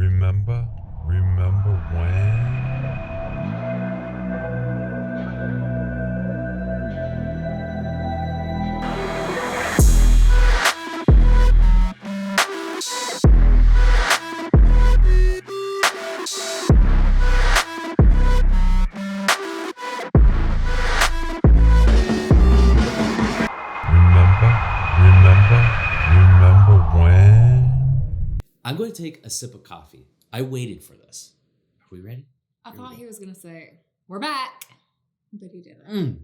Remember when? Remember when? I'm going to take a sip of coffee. I waited for this. Are we ready? I thought he was going to say, we're back. But he didn't.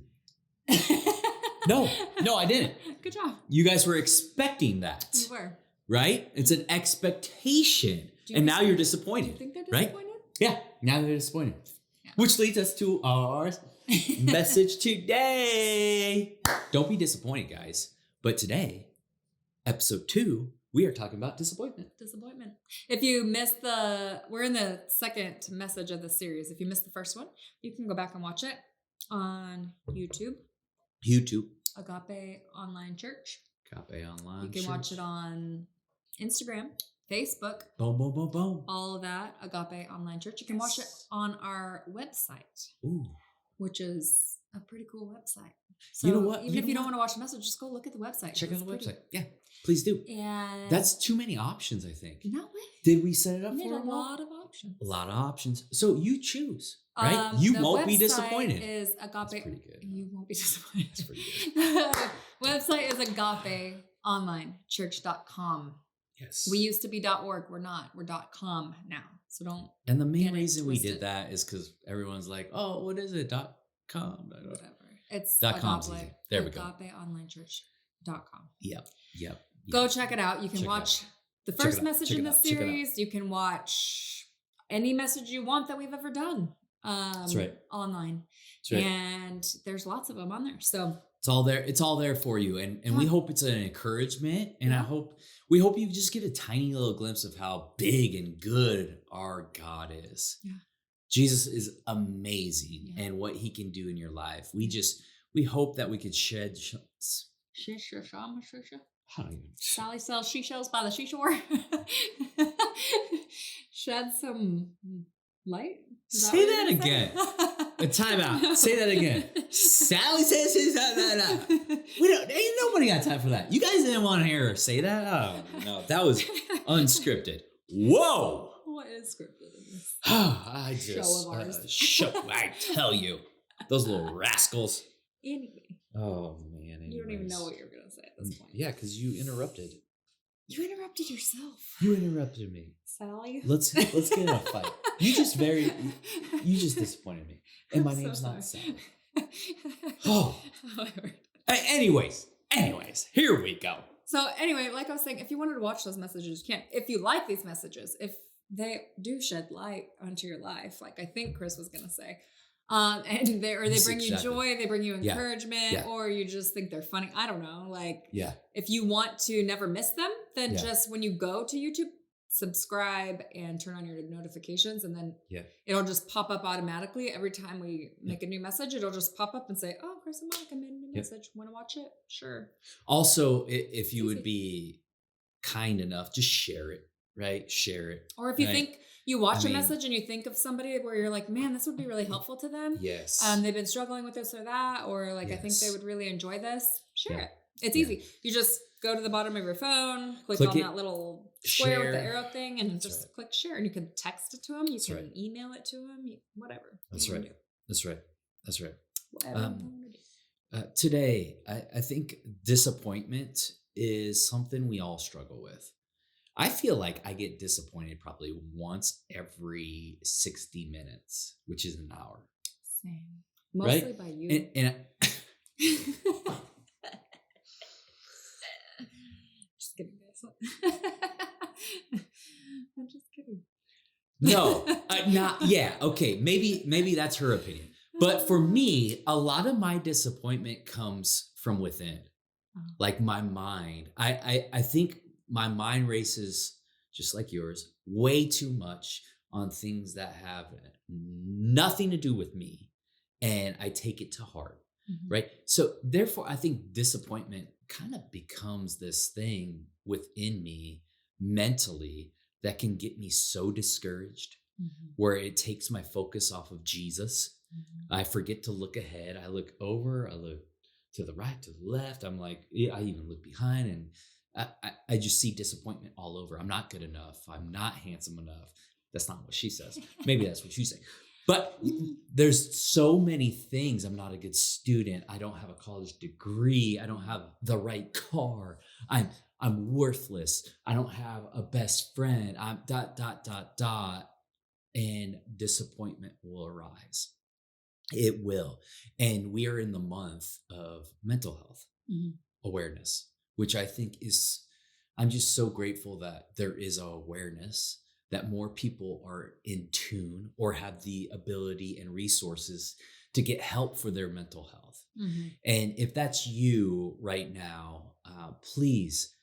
No, I didn't. Good job. You guys were expecting that. You were. Right? It's an expectation. And now you're disappointed. Do you think they're right? disappointed? Yeah, now they're disappointed. Yeah. Which leads us to our message today. Don't be disappointed, guys. But today, episode 2, we are talking about disappointment. Disappointment. If you missed we're in the second message of the series. If you missed the first one, you can go back and watch it on YouTube. Agape Online Church. Agape Online You can watch it on Instagram, Facebook. Boom, boom, boom, boom. All of that, Agape Online Church. You can watch it on our website, which is a pretty cool website. So you know what? Even if you don't want to watch the message, just go look at the website. Check out the website. Yeah, please do. And that's too many options, I think. No way. Did we set it up for a lot of options? A lot of options. So you choose, right? You won't be disappointed. Is Agape. That's pretty good. You won't be disappointed. That's pretty good. Website is agapeonlinechurch.com. Yes. We used to be .org. We're not. We're .com now. So don't. And the main reason we did that is because everyone's like, "Oh, what is it? .com." Whatever. It's .com's easy. There we go. agapeonlinechurch.com. Yep. Go check it out. You can watch the first message in the series. You can watch any message you want that we've ever done. That's right. Online. That's right. And there's lots of them on there. So it's all there. It's all there for you. And we hope it's an encouragement. And we hope you just get a tiny little glimpse of how big and good our God is. Yeah. Jesus is amazing and what he can do in your life. We hope that we could shed. Sally sells seashells by the seashore. Shed some light. Say that again. A timeout. Say that again. Sally says ain't nobody got time for that. You guys didn't want to hear her say that? Oh no, that was unscripted. Whoa. What is scripted in this? I just show of ours. I tell you, those little rascals. Anyway. Oh man. You don't even know what you're gonna say at this point. Yeah, because you interrupted. You interrupted yourself. You interrupted me. Sally. Let's get in a fight. You just disappointed me. And my name's not Sally. Oh. Anyways, here we go. So anyway, like I was saying, if you wanted to watch those messages, you can. If you like these messages, if they do shed light onto your life, like I think Chris was gonna say, and they bring you joy, they bring you encouragement, or you just think they're funny. I don't know. If you want to never miss them, then just when you go to YouTube, subscribe and turn on your notifications, and then it'll just pop up automatically every time we make a new message. It'll just pop up and say, "Oh, Chris and Monica made a new message. Want to watch it? Sure." Also, if you would be kind enough, just share it. Right? Share it. Or if you think you watch a message and you think of somebody where you're like, man, this would be really helpful to them. Yes. They've been struggling with this or that, or like, I think they would really enjoy this. Share it. It's easy. You just go to the bottom of your phone, click on that little square with the arrow thing, and just click share. And you can text it to them. You can email it to them. Whatever. That's right. Whatever. Today, I think disappointment is something we all struggle with. I feel like I get disappointed probably once every 60 minutes, which is an hour. Same. Mostly by you. Just kidding, guys. I'm just kidding. No, okay. Maybe that's her opinion. But for me, a lot of my disappointment comes from within. Like my mind. I think my mind races, just like yours, way too much on things that have nothing to do with me. And I take it to heart, right? So therefore, I think disappointment kind of becomes this thing within me mentally that can get me so discouraged Mhm. where it takes my focus off of Jesus. Mhm. I forget to look ahead. I look over, I look to the right, to the left. I'm like, I even look behind, and I just see disappointment all over. I'm not good enough. I'm not handsome enough. That's not what she says. Maybe that's what you say. But there's so many things. I'm not a good student. I don't have a college degree. I don't have the right car. I'm worthless. I don't have a best friend. I'm ... And disappointment will arise. It will. And we are in the month of mental health Mhm. awareness, which I think I'm just so grateful that there is awareness, that more people are in tune or have the ability and resources to get help for their mental health. Mhm. And if that's you right now, please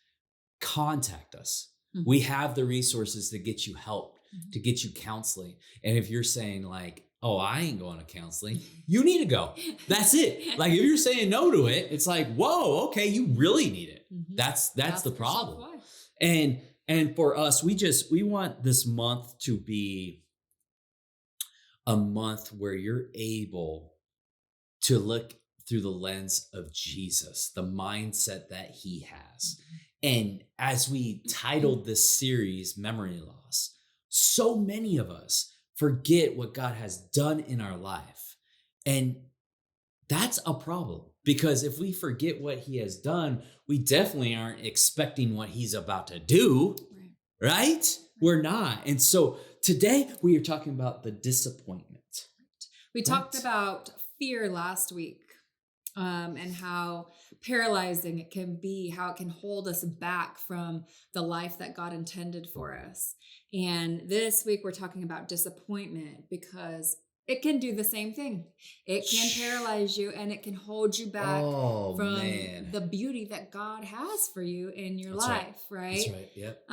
contact us. Mhm. We have the resources to get you help, Mhm. to get you counseling. And if you're saying like, oh, I ain't going to counseling, you need to go. That's it. Like if you're saying no to it, it's like, whoa, okay, you really need it. Mhm. That's the Ask yourself problem. why. And for us, we want this month to be a month where you're able to look through the lens of Jesus, the mindset that he has. And as we titled this series, Memory Loss, so many of us forget what God has done in our life. And that's a problem, because if we forget what he has done, we definitely aren't expecting what he's about to do, right? We're not. And so today we are talking about the disappointment. We talked about fear last week, and how paralyzing it can be, how it can hold us back from the life that God intended for us. And this week we're talking about disappointment, because it can do the same thing. It can paralyze you, and it can hold you back from the beauty that God has for you in your life, right? That's right. Yep.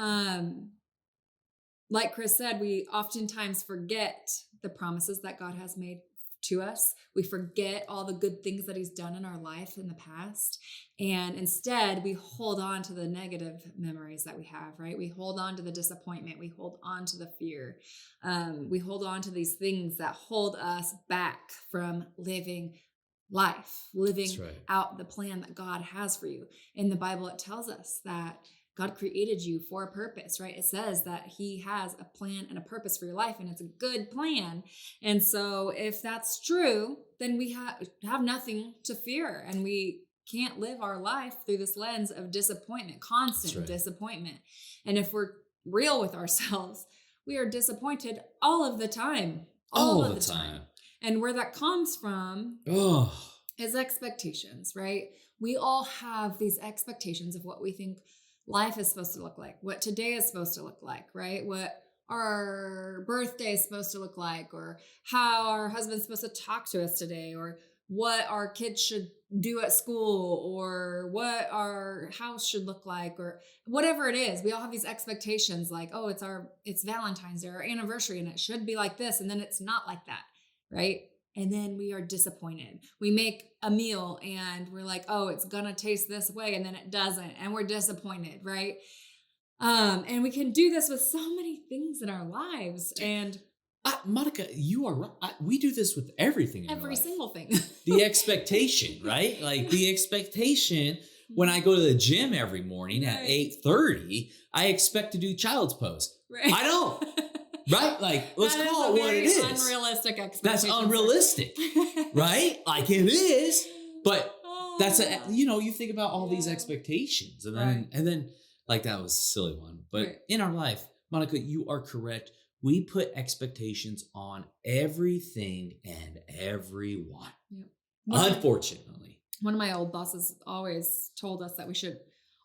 Like Chris said, we oftentimes forget the promises that God has made to us. We forget all the good things that he's done in our life in the past. And instead, we hold on to the negative memories that we have, right? We hold on to the disappointment. We hold on to the fear. We hold on to these things that hold us back from living life, living out the plan that God has for you. In the Bible, it tells us that God created you for a purpose, right? It says that he has a plan and a purpose for your life, and it's a good plan. And so if that's true, then we have nothing to fear, and we can't live our life through this lens of disappointment, constant disappointment. And if we're real with ourselves, we are disappointed all of the time. All of the time. And where that comes from is expectations, right? We all have these expectations of what we think life is supposed to look like, what today is supposed to look like, right? What our birthday is supposed to look like, or how our husband's supposed to talk to us today, or what our kids should do at school, or what our house should look like, or whatever it is. We all have these expectations like, oh, it's Valentine's Day, our anniversary, and it should be like this. And then it's not like that, right? And then we are disappointed. We make a meal and we're like, oh, it's gonna taste this way, and then it doesn't, and we're disappointed, right? And we can do this with so many things in our lives. And Monica, you are right. We do this with everything in every our life. single thing. The expectation, right? Like the expectation when I go to the gym every morning at 8:30, I expect to do child's pose. Right. I don't. Right? Like, let's call it what it is. Unrealistic expectation. That's unrealistic, right? Like it is, but you think about all these expectations, and then like that was a silly one. But in our life, Monica, you are correct. We put expectations on everything and everyone. Yep. Unfortunately. One of my old bosses always told us that we should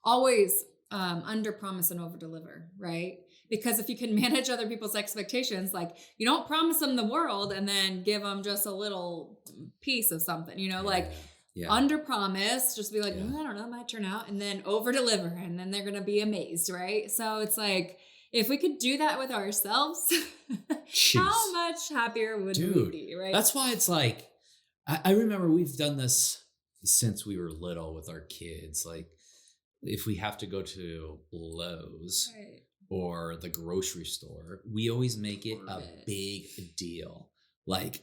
always under promise and over deliver, right? Because if you can manage other people's expectations, like you don't promise them the world and then give them just a little piece of something, under promise, just be like, I don't know, it might turn out, and then over deliver, and then they're going to be amazed, right? So it's like, if we could do that with ourselves, how much happier would we be, right? That's why it's like, I remember we've done this since we were little with our kids. Like, if we have to go to Lowe's, or the grocery store, we always make it a big deal. Like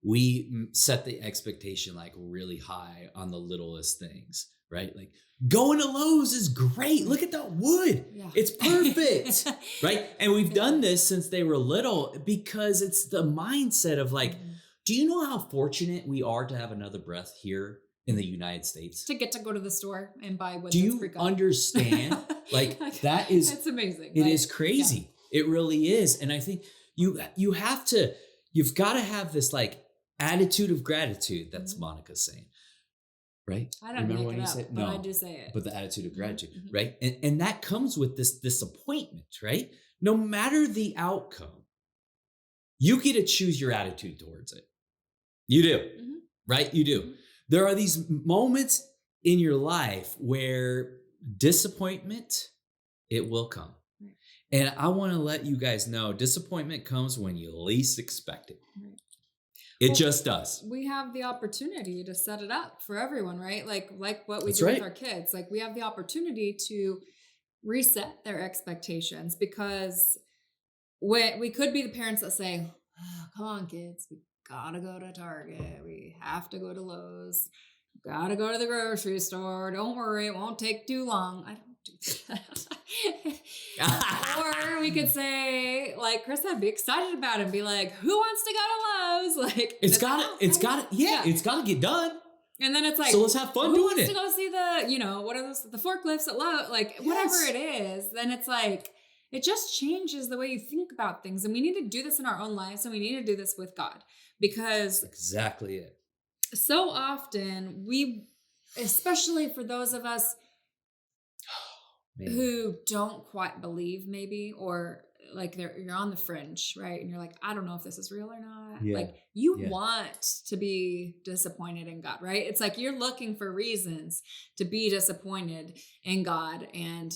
we set the expectation like really high on the littlest things, right? Like going to Lowe's is great. Look at that wood. Yeah. It's perfect, right? And we've done this since they were little because it's the mindset of like, do you know how fortunate we are to have another breath here in the United States? To get to go to the store and buy wood. Do you understand? Like that is, it's amazing. It is crazy. Yeah. It really is. And I think you've got to have this like attitude of gratitude. That's Monica's saying, right? I don't remember when you said no, but I do say it. But the attitude of gratitude, right? And that comes with this disappointment, right? No matter the outcome, you get to choose your attitude towards it. You do, right? You do. There are these moments in your life where disappointment, it will come. Right. And I want to let you guys know, disappointment comes when you least expect it. Right. It just does. We have the opportunity to set it up for everyone, right? Like what we do with our kids. Like we have the opportunity to reset their expectations because we could be the parents that say, oh, come on, kids, we gotta go to Target. We have to go to Lowe's. Gotta go to the grocery store. Don't worry, it won't take too long. I don't do that. Or we could say, like Chris said, be excited about it and be like, who wants to go to Lowe's? Like it's gotta get done. And then it's like, so let's have fun doing it. Who wants to go see what are those, the forklifts at Lowe's? Like whatever it is, then it's like, it just changes the way you think about things. And we need to do this in our own lives. And we need to do this with God because that's exactly it. So often especially for those of us who don't quite believe maybe, or like you're on the fringe, right? And you're like, I don't know if this is real or not. Yeah. Like you want to be disappointed in God, right? It's like you're looking for reasons to be disappointed in God and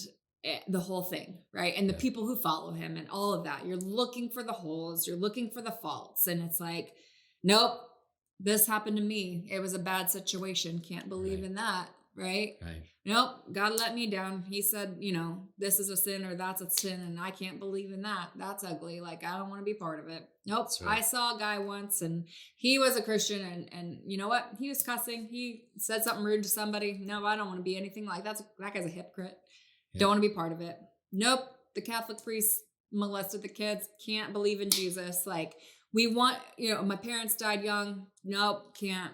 the whole thing, right? And the people who follow him and all of that. You're looking for the holes, you're looking for the faults. And it's like, nope, this happened to me. It was a bad situation. Can't believe in that, right? Right. Nope, God let me down. He said, this is a sin or that's a sin, and I can't believe in that. That's ugly. Like, I don't want to be part of it. Nope. Right. I saw a guy once and he was a Christian and you know what? He was cussing. He said something rude to somebody. No, I don't want to be anything like that. That guy's a hypocrite. Yeah. Don't want to be part of it. Nope. The Catholic priest molested the kids. Can't believe in Jesus. Like, we want, my parents died young. Nope, can't.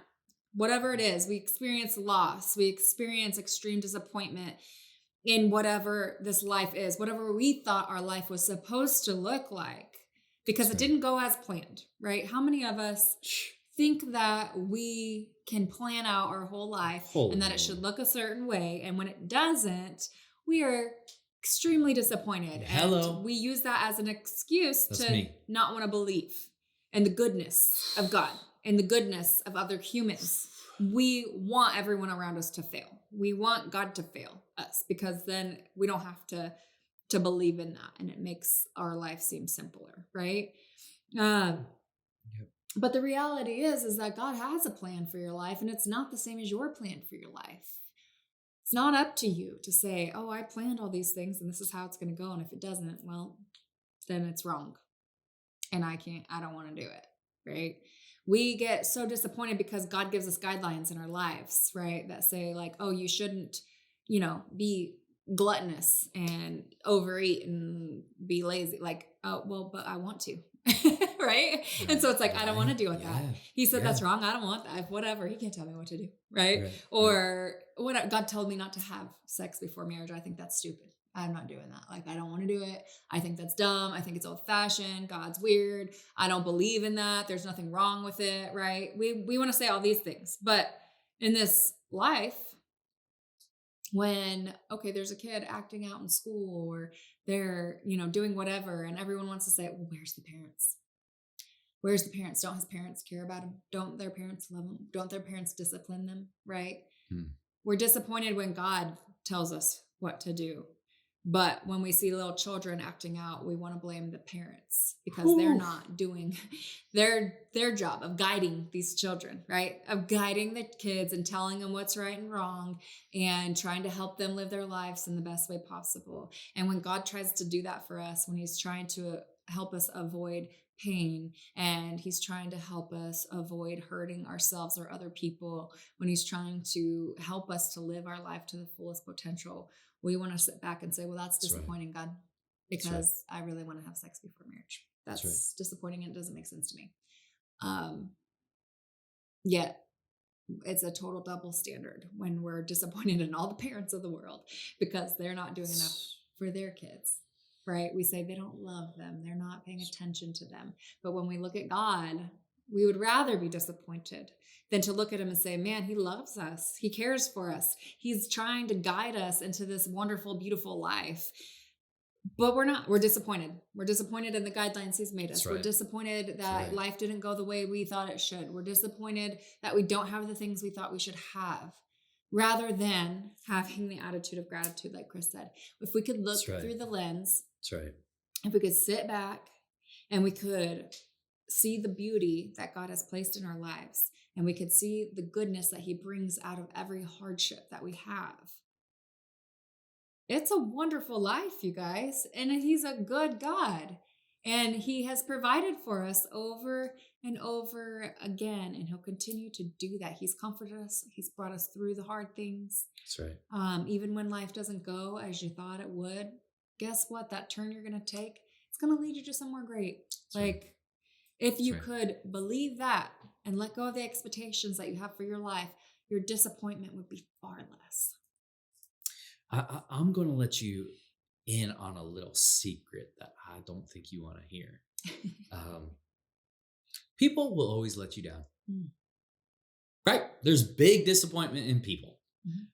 Whatever it is, we experience loss. We experience extreme disappointment in whatever this life is, whatever we thought our life was supposed to look like, because it didn't go as planned, right? How many of us think that we can plan out our whole life and that it should look a certain way, and when it doesn't, we are extremely disappointed. And we use that as an excuse to not want to believe in the goodness of God and the goodness of other humans. We want everyone around us to fail. We want God to fail us because then we don't have to believe in that, and it makes our life seem simpler, right? But the reality is that God has a plan for your life, and it's not the same as your plan for your life. It's not up to you to say, oh, I planned all these things and this is how it's going to go. And if it doesn't, well, then it's wrong. And I don't want to do it, right? We get so disappointed because God gives us guidelines in our lives, right? That say like, oh, you shouldn't, be gluttonous and overeat and be lazy. Like, oh, well, but I want to, right? And so it's like, I don't want to deal with that. He said, that's wrong. I don't want that. Whatever. He can't tell me what to do, right? Or what God told me not to have sex before marriage. I think that's stupid. I'm not doing that. Like, I don't want to do it. I think that's dumb. I think it's old fashioned. God's weird. I don't believe in that. There's nothing wrong with it, right? We want to say all these things, but in this life, when, there's a kid acting out in school or they're, doing whatever, and everyone wants to say, well, where's the parents? Where's the parents? Don't his parents care about him? Don't their parents love him? Don't their parents discipline them? Right? We're disappointed when God tells us what to do. But when we see little children acting out, we want to blame the parents because they're not doing their job of guiding these children, right? Of guiding the kids and telling them what's right and wrong and trying to help them live their lives in the best way possible. And when God tries to do that for us, when he's trying to help us avoid pain and he's trying to help us avoid hurting ourselves or other people, when he's trying to help us to live our life to the fullest potential, we want to sit back and say, well, that's disappointing, God, because I really want to have sex before marriage. That's disappointing and it doesn't make sense to me. Yet it's a total double standard when we're disappointed in all the parents of the world because they're not doing enough for their kids, right? We say they don't love them. They're not paying attention to them. But when we look at God, we would rather be disappointed than to look at him and say, man, he loves us. He cares for us. He's trying to guide us into this wonderful, beautiful life. But we're not. We're disappointed. We're disappointed in the guidelines he's made us. We're disappointed that life didn't go the way we thought it should. We're disappointed that we don't have the things we thought we should have, rather than having the attitude of gratitude, like Chris said. If we could look through the lens, if we could sit back and we could see the beauty that God has placed in our lives, and we could see the goodness that he brings out of every hardship that we have. It's a wonderful life, you guys. And he's a good God. And he has provided for us over and over again. And he'll continue to do that. He's comforted us. He's brought us through the hard things. That's right. Even when life doesn't go as you thought it would, guess what? That turn you're going to take, it's going to lead you to somewhere great. If you could believe that and let go of the expectations that you have for your life, your disappointment would be far less. I'm going to let you in on a little secret that I don't think you want to hear. People will always let you down. Right? There's big disappointment in people.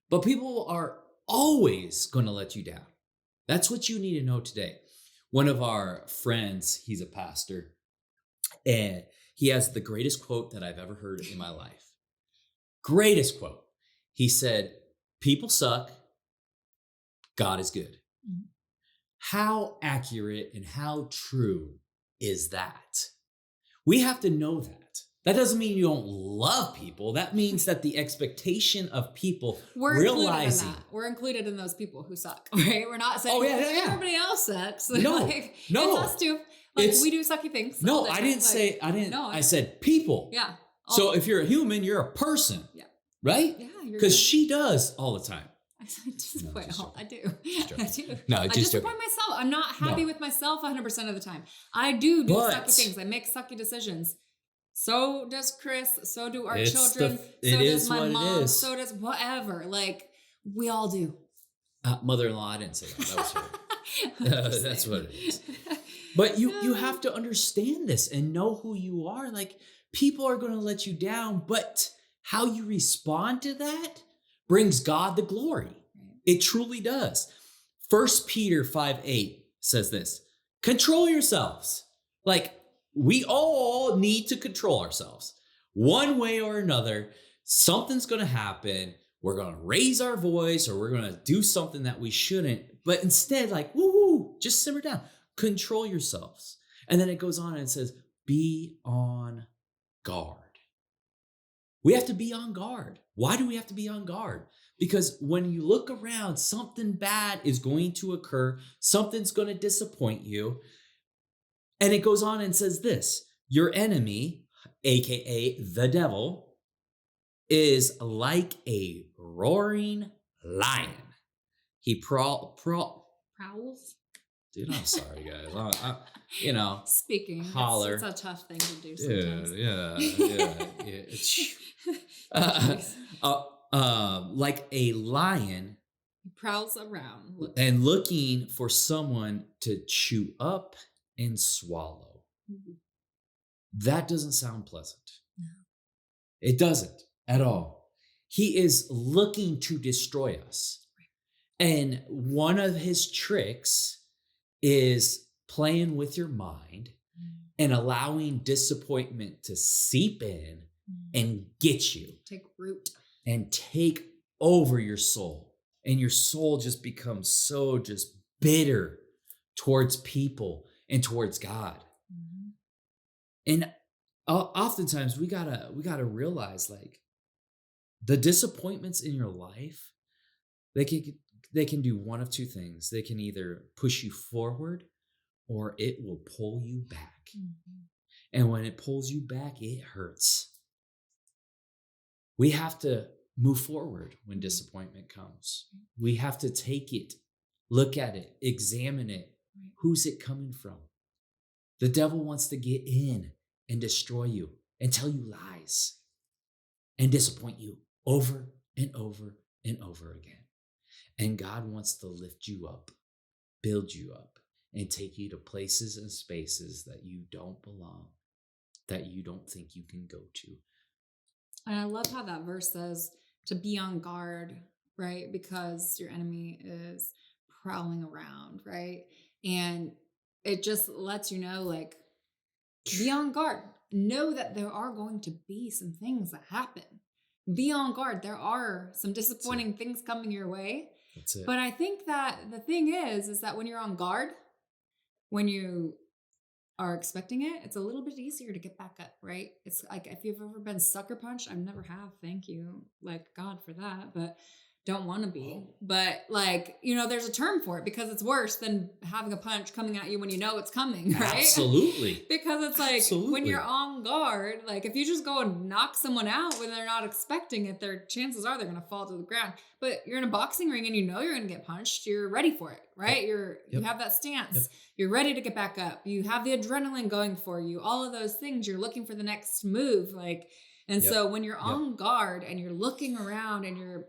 But people are always going to let you down. That's what you need to know today. One of our friends, he's a pastor, and he has the greatest quote that I've ever heard in my life. Greatest quote. He said, people suck. God is good. How accurate and how true is that? We have to know that. That doesn't mean you don't love people. That means that the expectation of people realizing we're included in those people who suck, right? We're not saying everybody else sucks. No, it's us too. We do sucky things. No, I didn't say. I said people. Yeah. So if you're a human, you're a person. Yeah. Right? Yeah. Because she does all the time. I do. I do. No, I disappoint myself. I'm not happy with myself 100% of the time. I do sucky things. I make sucky decisions. So does Chris. So do our children. So does my mom. So does whatever. We all do. Mother-in-law, I didn't say that. That was her. That's what it is. But you have to understand this and know who you are. People are going to let you down, but how you respond to that brings God the glory. It truly does. 1 Peter 5:8 says this, control yourselves. We all need to control ourselves. One way or another, something's going to happen. We're going to raise our voice or we're going to do something that we shouldn't. But instead, woo-hoo, just simmer down. Control yourselves. And then it goes on and it says, be on guard. We have to be on guard. Why do we have to be on guard? Because when you look around, something bad is going to occur. Something's going to disappoint you. And it goes on and says this, your enemy, aka the devil, is like a roaring lion. He prowls. Dude, I'm sorry, guys. Speaking, holler. It's a tough thing to do sometimes. Like a lion. He prowls around. Looking for someone to chew up and swallow. That doesn't sound pleasant. No. It doesn't at all. He is looking to destroy us. And one of his tricks is playing with your mind and allowing disappointment to seep in and get you. Take root. And take over your soul. And your soul just becomes so just bitter towards people and towards God. Mhm. And oftentimes we gotta realize, like, the disappointments in your life, they can do one of two things. They can either push you forward or it will pull you back. Mhm. And when it pulls you back, it hurts. We have to move forward when disappointment comes. We have to take it, look at it, examine it. Right. Who's it coming from? The devil wants to get in and destroy you and tell you lies and disappoint you over and over and over again. And God wants to lift you up, build you up, and take you to places and spaces that you don't belong, that you don't think you can go to. And I love how that verse says to be on guard, right? Because your enemy is prowling around, right? And it just lets you know, like, be on guard. Know that there are going to be some things that happen. Be on guard. There are some disappointing things coming your way. That's it. But I think that the thing is that when you're on guard, when you are expecting it, it's a little bit easier to get back up, right? It's like if you've ever been sucker punched, I never have, thank you, like God for that, but don't want to be. But like, there's a term for it because it's worse than having a punch coming at you when you know it's coming, right? Absolutely. Because it's like Absolutely. when you're on guard, like if you just go and knock someone out when they're not expecting it, their chances are they're going to fall to the ground. But you're in a boxing ring and you know you're going to get punched. You're ready for it, right? Yep. You have that stance. Yep. You're ready to get back up. You have the adrenaline going for you. All of those things. You're looking for the next move, so when you're on guard and you're looking around and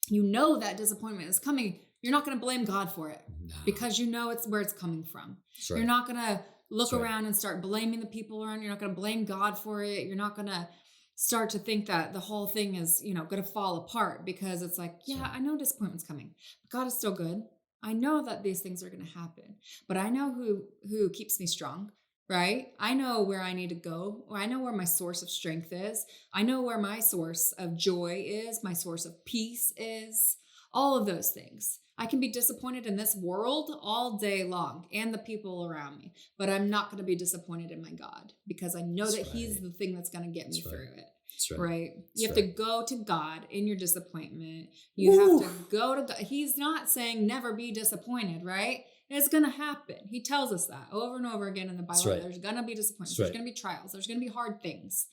you know that disappointment is coming, you're not going to blame God for it because you know it's where it's coming from. Right. You're not going to look around and start blaming the people around. You're not going to blame God for it. You're not going to start to think that the whole thing is, going to fall apart because it's like, I know disappointment's coming, but God is still good. I know that these things are going to happen, but I know who keeps me strong. Right? I know where I need to go. I know where my source of strength is. I know where my source of joy is, my source of peace is, all of those things. I can be disappointed in this world all day long and the people around me, but I'm not going to be disappointed in my God because I know that He's the thing that's going to get me through it. That's right. You have to go to God in your disappointment. You have to go to God. He's not saying never be disappointed, right? It's going to happen. He tells us that over and over again in the Bible. There's going to be disappointments. There's going to be trials. There's going to be hard things.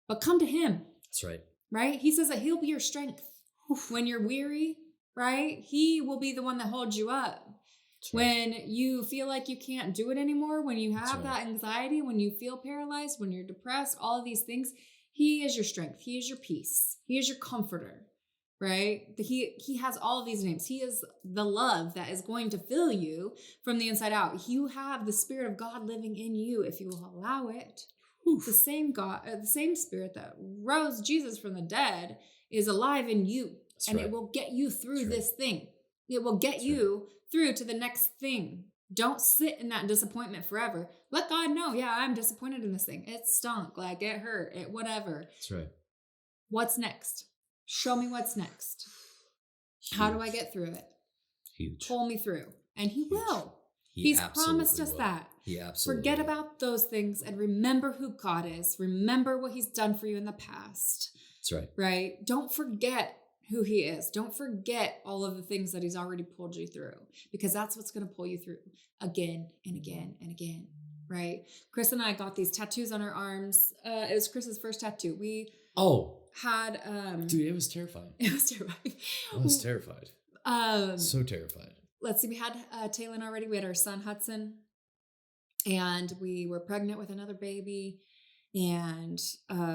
But come to Him. That's right. Right? He says that He'll be your strength. When you're weary, right? He will be the one that holds you up. When you feel like you can't do it anymore, when you have that anxiety, when you feel paralyzed, when you're depressed, all of these things, He is your strength. He is your peace. He is your comforter. Right? He has all of these names. He is the love that is going to fill you from the inside out. You have the Spirit of God living in you if you will allow it. The same God, the same Spirit that rose Jesus from the dead is alive in you. It will get you through this thing. It will get you through to the next thing. Don't sit in that disappointment forever. Let God know, I'm disappointed in this thing. It stunk, like it hurt, it whatever. That's right. What's next? Show me what's next. Huge. How do I get through it? Huge. Pull me through. And He will. He's promised us that. He absolutely Forget about those things and remember who God is. Remember what He's done for you in the past. That's right. Right? Don't forget who He is. Don't forget all of the things that He's already pulled you through because that's what's going to pull you through again and again and again. Right? Chris and I got these tattoos on our arms. It was Chris's first tattoo. Had dude, it was terrifying. It was terrifying. I was terrified. So terrified. Let's see, we had Taylor already. We had our son Hudson, and we were pregnant with another baby. And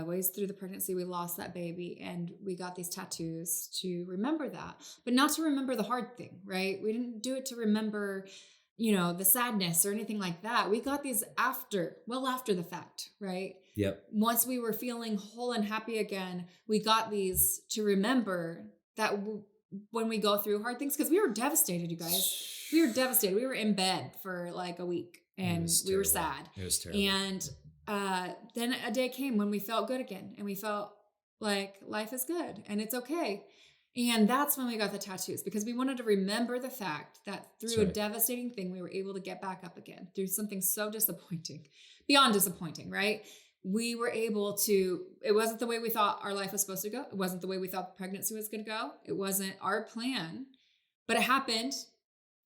ways through the pregnancy, we lost that baby, and we got these tattoos to remember that, but not to remember the hard thing, right? We didn't do it to remember, the sadness or anything like that. We got these after the fact, right? Yep. Once we were feeling whole and happy again, we got these to remember that when we go through hard things, because we were devastated, you guys. We were devastated. We were in bed for like a week, and we were sad. It was terrible. And then a day came when we felt good again, and we felt like life is good and it's okay. And that's when we got the tattoos, because we wanted to remember the fact that through That's a right. devastating thing, we were able to get back up again through something so disappointing, beyond disappointing, right? We were able to, it wasn't the way we thought our life was supposed to go. It wasn't the way we thought the pregnancy was going to go. It wasn't our plan, but it happened.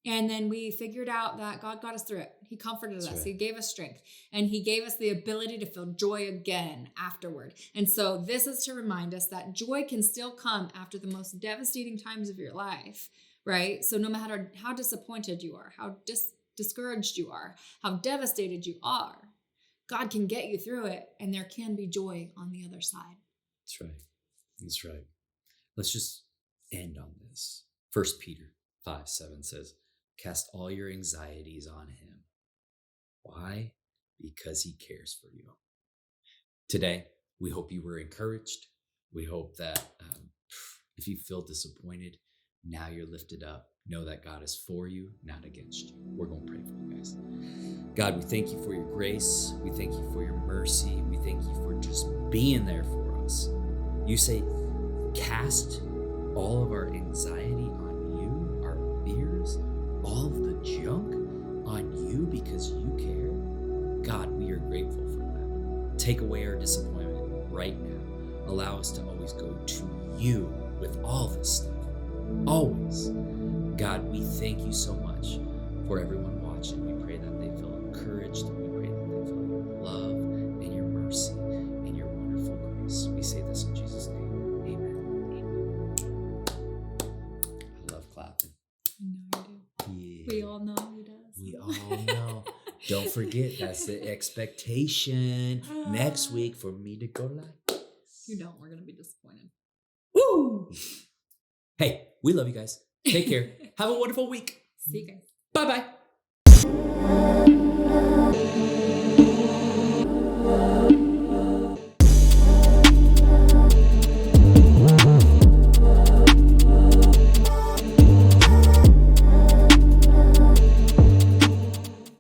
And then we figured out that God got us through it. He comforted us. right. He gave us strength, and he gave us the ability to feel joy again afterward. And so this is to remind us that joy can still come after the most devastating times of your life, right? So no matter how disappointed you are, how discouraged you are, how devastated you are, God can get you through it, and there can be joy on the other side. That's right. That's right. Let's just end on this. 1 Peter 5:7 says, cast all your anxieties on him. Why? Because he cares for you. Today, we hope you were encouraged. We hope that if you feel disappointed, now you're lifted up. Know that God is for you, not against you. We're going to pray for you guys. God, we thank you for your grace. We thank you for your mercy. We thank you for just being there for us. You say, cast all of our anxiety on you, our fears, all of the junk on you because you care. God, we are grateful for that. Take away our disappointment right now. Allow us to always go to you with all this stuff. Always. God, we thank you so much for everyone watching. We pray that they feel encouraged. We pray that they feel your love and your mercy and your wonderful grace. We say this in Jesus' name. Amen. I love clapping. I know you do. Yeah. We all know he does. We all know. Don't forget, that's the expectation next week for me to go like this. You don't. We're going to be disappointed. Woo! Hey, we love you guys. Take care. Have a wonderful week. See you guys. Bye-bye.